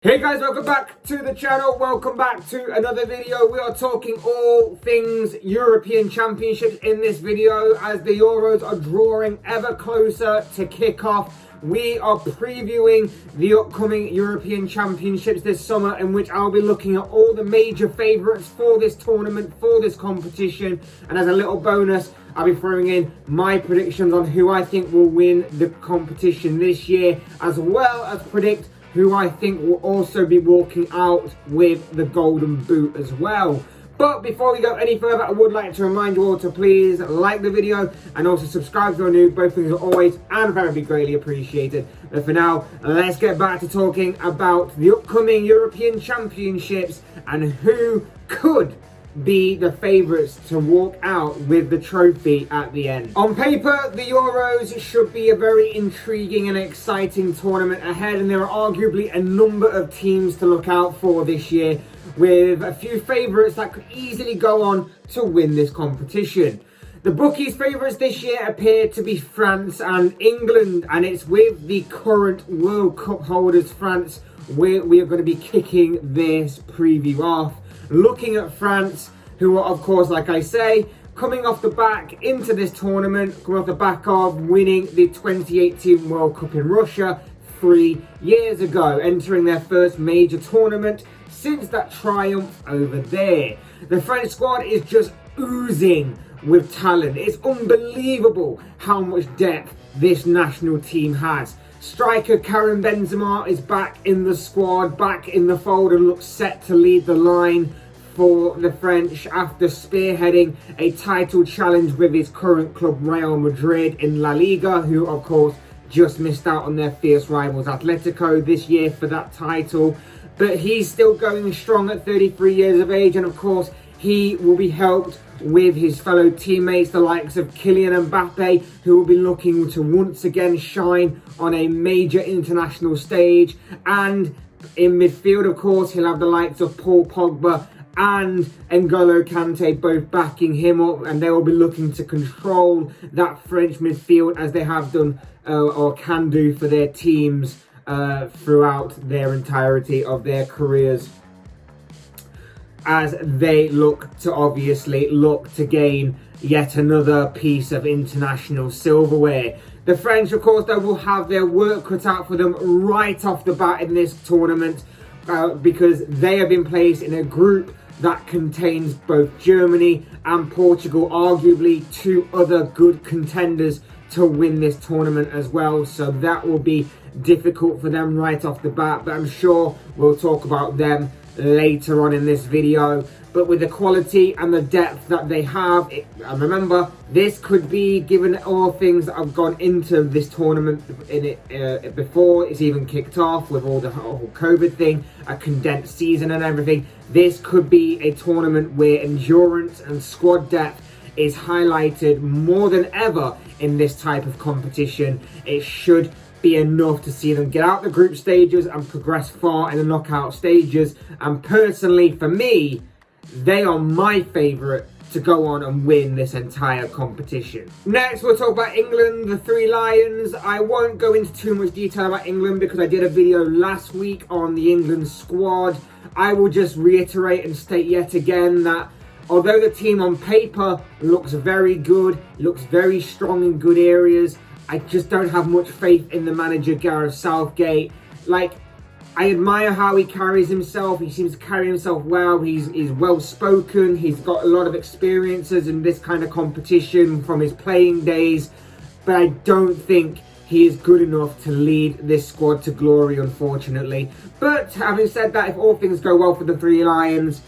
Hey guys, welcome back to the channel. Welcome back to another video. We are talking all things European Championships in this video as the Euros are drawing ever closer to kick off. We are previewing the upcoming European Championships this summer, in which I'll be looking at all the major favourites for this tournament, for this competition. And as a little bonus, I'll be throwing in my predictions on who I think will win the competition this year, as well as predict who I think will also be walking out with the golden boot as well. But before we go any further, I would like to remind you all to please like the video and also subscribe if you're new. Both things are always and very greatly appreciated. But for now, let's get back to talking about the upcoming European Championships and who could be the favourites to walk out with the trophy at the end. On paper, the Euros should be a very intriguing and exciting tournament ahead, and there are arguably a number of teams to look out for this year, with a few favourites that could easily go on to win this competition. The bookies' favourites this year appear to be France and England, and it's with the current World Cup holders, France, where we are going to be kicking this preview off. Looking at France, who are, of course, like I say, coming off the back into this tournament, coming off the back of winning the 2018 World Cup in Russia 3 years ago, entering their first major tournament since that triumph over there. The French squad is just oozing with talent. It's unbelievable how much depth this national team has. Striker Karim Benzema is back in the squad, back in the fold, and looks set to lead the line for the French after spearheading a title challenge with his current club Real Madrid in La Liga, who of course just missed out on their fierce rivals Atletico this year for that title. But he's still going strong at 33 years of age, and of course he will be helped with his fellow teammates, the likes of Kylian Mbappe, who will be looking to once again shine on a major international stage. And in midfield, of course, he'll have the likes of Paul Pogba and N'Golo Kante both backing him up, and they will be looking to control that French midfield as they have done or can do for their teams throughout their entirety of their careers, as they look to gain yet another piece of international silverware. The French, of course, though, will have their work cut out for them right off the bat in this tournament because they have been placed in a group that contains both Germany and Portugal, arguably two other good contenders to win this tournament as well. So that will be difficult for them right off the bat, but I'm sure we'll talk about them later on in this video. But with the quality and the depth that they have, and remember, this could be, given all things that have gone into this tournament in it before it's even kicked off, with all the whole COVID thing, a condensed season and everything, this could be a tournament where endurance and squad depth is highlighted more than ever in this type of competition. It should be enough to see them get out the group stages and progress far in the knockout stages. And personally, for me, they are my favourite to go on and win this entire competition. Next, we'll talk about England, the Three Lions. I won't go into too much detail about England because I did a video last week on the England squad. I will just reiterate and state yet again that although the team on paper looks very good, looks very strong in good areas, I just don't have much faith in the manager, Gareth Southgate. Like, I admire how he carries himself. He seems to carry himself well. He's well-spoken. He's got a lot of experiences in this kind of competition from his playing days. But I don't think he is good enough to lead this squad to glory, unfortunately. But having said that, if all things go well for the Three Lions,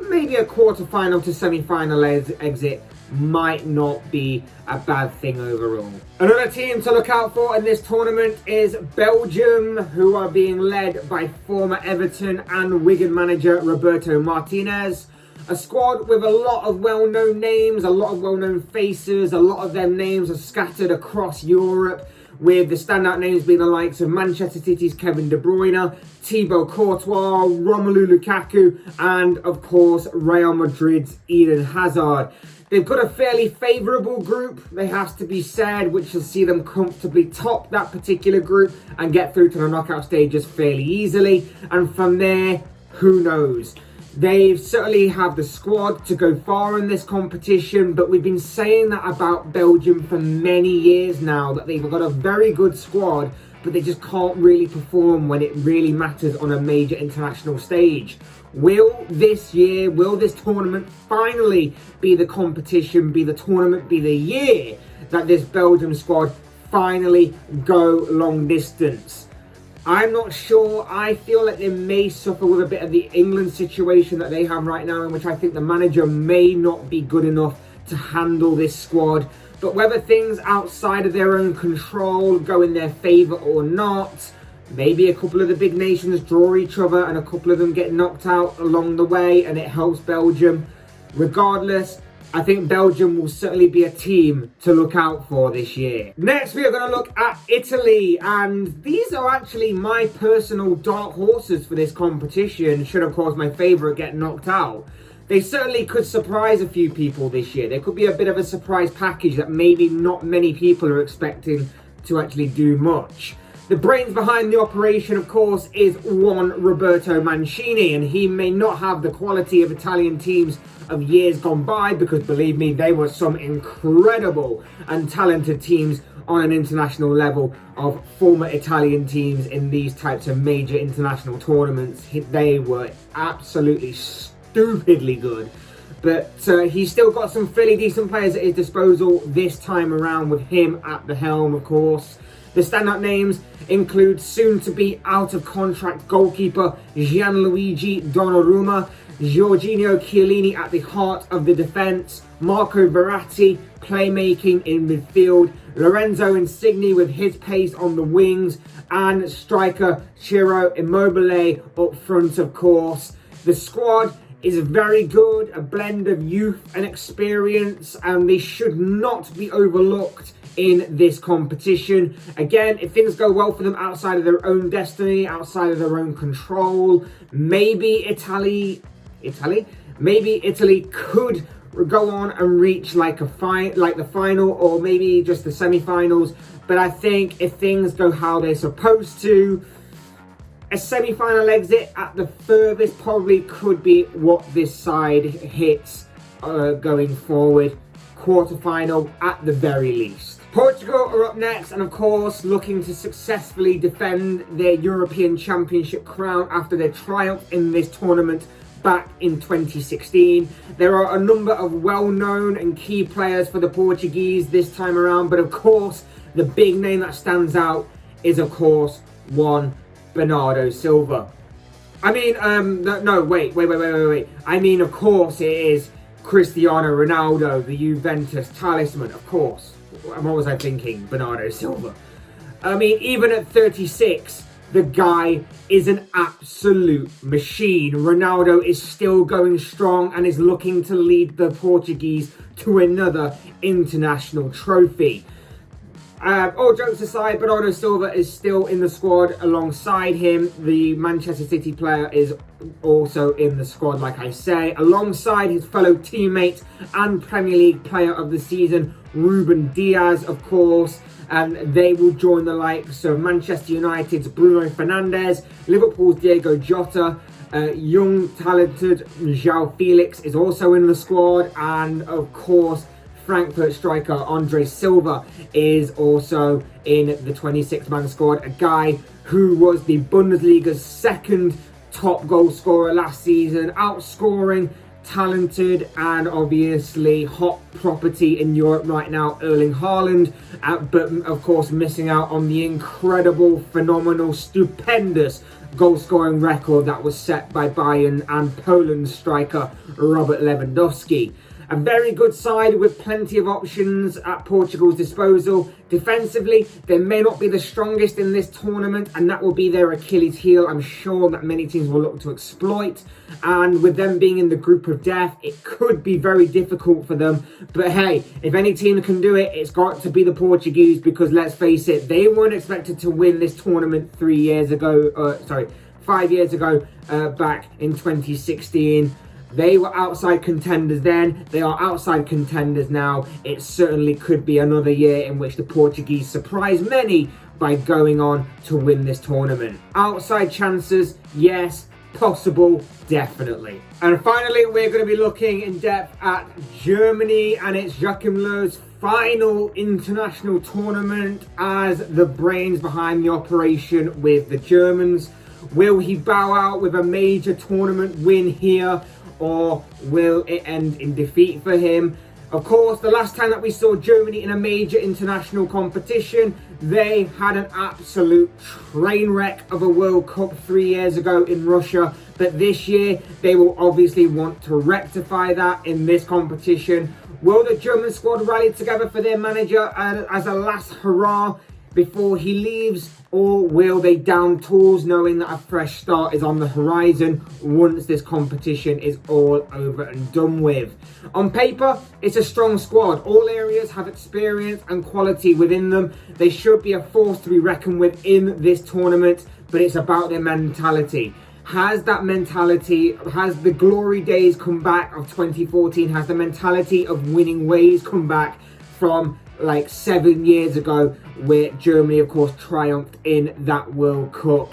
maybe a quarter-final to semi-final exit might not be a bad thing overall. Another team to look out for in this tournament is Belgium, who are being led by former Everton and Wigan manager Roberto Martinez. A squad with a lot of well-known names, a lot of well-known faces. A lot of them names are scattered across Europe, with the standout names being the likes of Manchester City's Kevin De Bruyne, Thibaut Courtois, Romelu Lukaku, and of course Real Madrid's Eden Hazard. They've got a fairly favourable group, they have to be said, which will see them comfortably top that particular group and get through to the knockout stages fairly easily. And from there, who knows? They certainly have the squad to go far in this competition, but we've been saying that about Belgium for many years now, that they've got a very good squad, but they just can't really perform when it really matters on a major international stage. Will this year, will this tournament finally be the competition, be the tournament, be the year that this Belgium squad finally go long distance? I'm not sure. I feel like they may suffer with a bit of the England situation that they have right now, in which I think the manager may not be good enough to handle this squad. But whether things outside of their own control go in their favour or not, maybe a couple of the big nations draw each other and a couple of them get knocked out along the way and it helps Belgium. Regardless, I think Belgium will certainly be a team to look out for this year. Next, we are going to look at Italy, and these are actually my personal dark horses for this competition, should of course my favourite get knocked out. They certainly could surprise a few people this year. There could be a bit of a surprise package that maybe not many people are expecting to actually do much. The brains behind the operation, of course, is one Roberto Mancini, and he may not have the quality of Italian teams of years gone by, because believe me, they were some incredible and talented teams on an international level of former Italian teams in these types of major international tournaments. They were absolutely stupidly good. But he's still got some fairly decent players at his disposal this time around, with him at the helm, of course. The standout names include soon-to-be out-of-contract goalkeeper Gianluigi Donnarumma, Giorgino Chiellini at the heart of the defence, Marco Verratti playmaking in midfield, Lorenzo Insigne with his pace on the wings, and striker Ciro Immobile up front, of course. The squad is very good, a blend of youth and experience, and they should not be overlooked in this competition. Again, if things go well for them outside of their own destiny, outside of their own control, maybe Italy could go on and reach like the final, or maybe just the semi-finals. But I think if things go how they're supposed to, a semi-final exit at the furthest probably could be what this side hits going forward. Quarter-final at the very least. Portugal are up next, and of course looking to successfully defend their European Championship crown after their triumph in this tournament back in 2016. There are a number of well-known and key players for the Portuguese this time around, but of course the big name that stands out is of course one Bernardo Silva. I mean, no, wait. I mean, of course it is Cristiano Ronaldo, the Juventus talisman, of course. What was I thinking? Bernardo Silva. I mean, even at 36, the guy is an absolute machine. Ronaldo is still going strong and is looking to lead the Portuguese to another international trophy. All jokes aside, Bernardo Silva is still in the squad alongside him. The Manchester City player is also in the squad, like I say, alongside his fellow teammate and Premier League player of the season, Ruben Diaz, of course. And they will join the likes of Manchester United's Bruno Fernandes, Liverpool's Diego Jota, young, talented João Felix is also in the squad, and of course, Frankfurt striker Andre Silva is also in the 26-man squad, a guy who was the Bundesliga's second top goal scorer last season, outscoring talented and obviously hot property in Europe right now, Erling Haaland, but of course missing out on the incredible, phenomenal, stupendous goal-scoring record that was set by Bayern and Poland's striker Robert Lewandowski. A very good side with plenty of options at Portugal's disposal. Defensively, they may not be the strongest in this tournament, and that will be their Achilles heel. I'm sure that many teams will look to exploit. And with them being in the group of death, it could be very difficult for them. But hey, if any team can do it, it's got to be the Portuguese, because let's face it, they weren't expected to win this tournament 5 years ago, back in 2016. They were outside contenders then, they are outside contenders now. It certainly could be another year in which the Portuguese surprise many by going on to win this tournament. Outside chances, yes. Possible, definitely. And finally, we're going to be looking in depth at Germany, and it's Joachim Löw's final international tournament as the brains behind the operation with the Germans. Will he bow out with a major tournament win here, or will it end in defeat for him? Of course, the last time that we saw Germany in a major international competition, they had an absolute train wreck of a World Cup 3 years ago in Russia. But this year, they will obviously want to rectify that in this competition. Will the German squad rally together for their manager as a last hurrah before he leaves? Or will they down tools knowing that a fresh start is on the horizon once this competition is all over and done with? On paper, it's a strong squad. All areas have experience and quality within them. They should be a force to be reckoned with in this tournament, but it's about their mentality. Has that mentality, has the glory days come back of 2014? Has the mentality of winning ways come back from like 7 years ago, where Germany, of course, triumphed in that World Cup?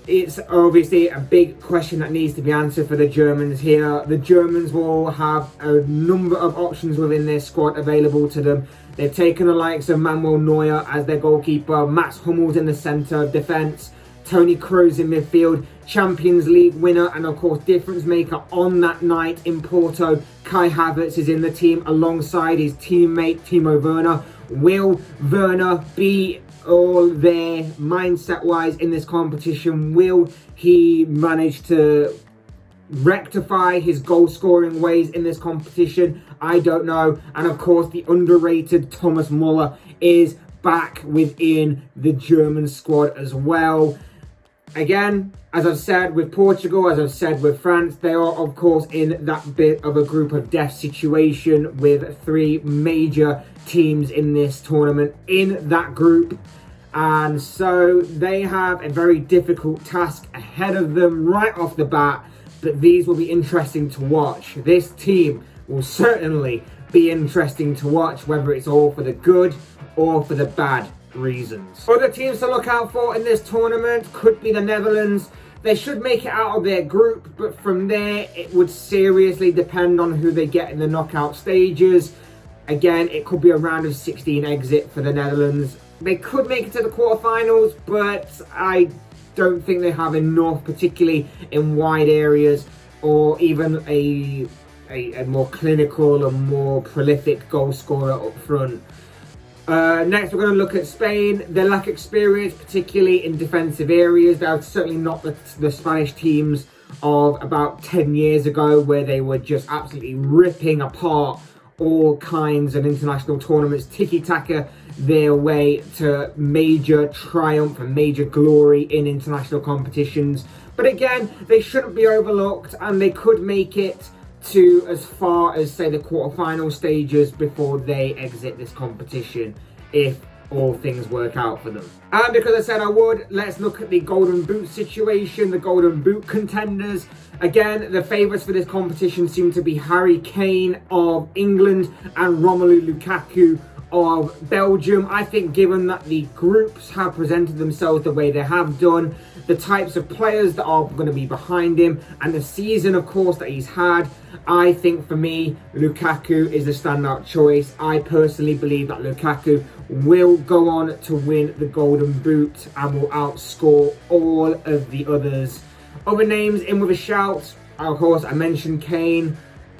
It's obviously a big question that needs to be answered for the Germans here. The Germans will have a number of options within their squad available to them. They've taken the likes of Manuel Neuer as their goalkeeper, Mats Hummels in the centre of defence, Toni Kroos in midfield, Champions League winner and of course difference maker on that night in Porto. Kai Havertz is in the team alongside his teammate Timo Werner. Will Werner be all there mindset wise in this competition? Will he manage to rectify his goal scoring ways in this competition? I don't know. And of course the underrated Thomas Muller is back within the German squad as well. Again, as I've said with Portugal, as I've said with France, they are of course in that bit of a group of death situation with 3 major teams in this tournament in that group. And so they have a very difficult task ahead of them right off the bat, but these will be interesting to watch. This team will certainly be interesting to watch, whether it's all for the good or for the bad reasons. Other teams to look out for in this tournament could be the Netherlands. They should make it out of their group, but from there it would seriously depend on who they get in the knockout stages. Again, it could be a round of 16 exit for the Netherlands. They could make it to the quarterfinals, but I don't think they have enough, particularly in wide areas, or even a more clinical and more prolific goal scorer up front. Next, we're going to look at Spain. They lack experience, particularly in defensive areas. They are certainly not the Spanish teams of about 10 years ago, where they were just absolutely ripping apart all kinds of international tournaments, tiki-taka their way to major triumph and major glory in international competitions. But again, they shouldn't be overlooked, and they could make it to as far as, say, the quarterfinal stages before they exit this competition, if all things work out for them. And because I said I would, let's look at the Golden Boot situation, the Golden Boot contenders. Again, the favourites for this competition seem to be Harry Kane of England and Romelu Lukaku of Belgium. I think given that the groups have presented themselves the way they have done, the types of players that are going to be behind him, and the season, of course, that he's had, I think for me, Lukaku is the standout choice. I personally believe that Lukaku will go on to win the Golden Boot and will outscore all of the others. Other names in with a shout, of course, I mentioned Kane.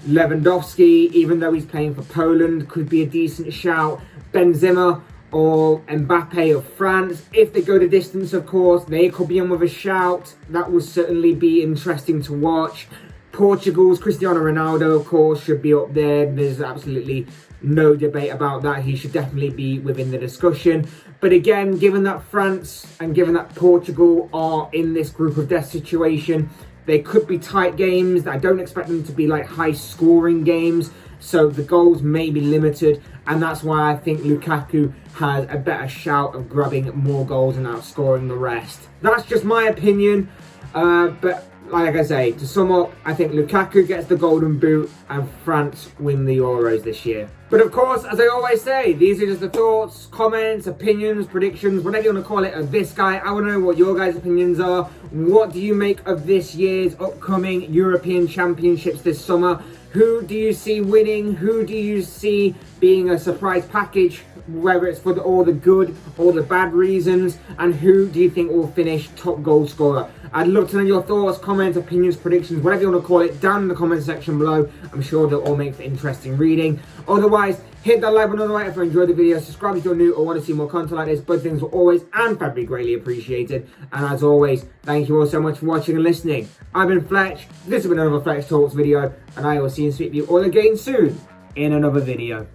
Lewandowski, even though he's playing for Poland, could be a decent shout. Benzema or Mbappe of France, if they go the distance, of course, they could be in with a shout. That will certainly be interesting to watch. Portugal's Cristiano Ronaldo, of course, should be up there. There's absolutely no debate about that. He should definitely be within the discussion. But again, given that France and given that Portugal are in this group of death situation, they could be tight games. I don't expect them to be like high scoring games, so the goals may be limited, and that's why I think Lukaku has a better shout of grabbing more goals and outscoring the rest. That's just my opinion, but like I say, to sum up, I think Lukaku gets the golden boot and France win the Euros this year. But of course, as I always say, these are just the thoughts, comments, opinions, predictions, whatever you want to call it, of this guy. I want to know what your guys' opinions are. What do you make of this year's upcoming European Championships this summer? Who do you see winning? Who do you see being a surprise package, whether it's for all the good or the bad reasons? And who do you think will finish top goal scorer? I'd love to know your thoughts, comments, opinions, predictions, whatever you want to call it, down in the comment section below. I'm sure they'll all make for interesting reading. Otherwise, hit that like button on the right if you enjoyed the video. Subscribe if you're new or want to see more content like this. Both things will always and very greatly appreciated. And as always, thank you all so much for watching and listening. I've been Fletch. This has been another Fletch Talks video. And I will see and speak to you all again soon in another video.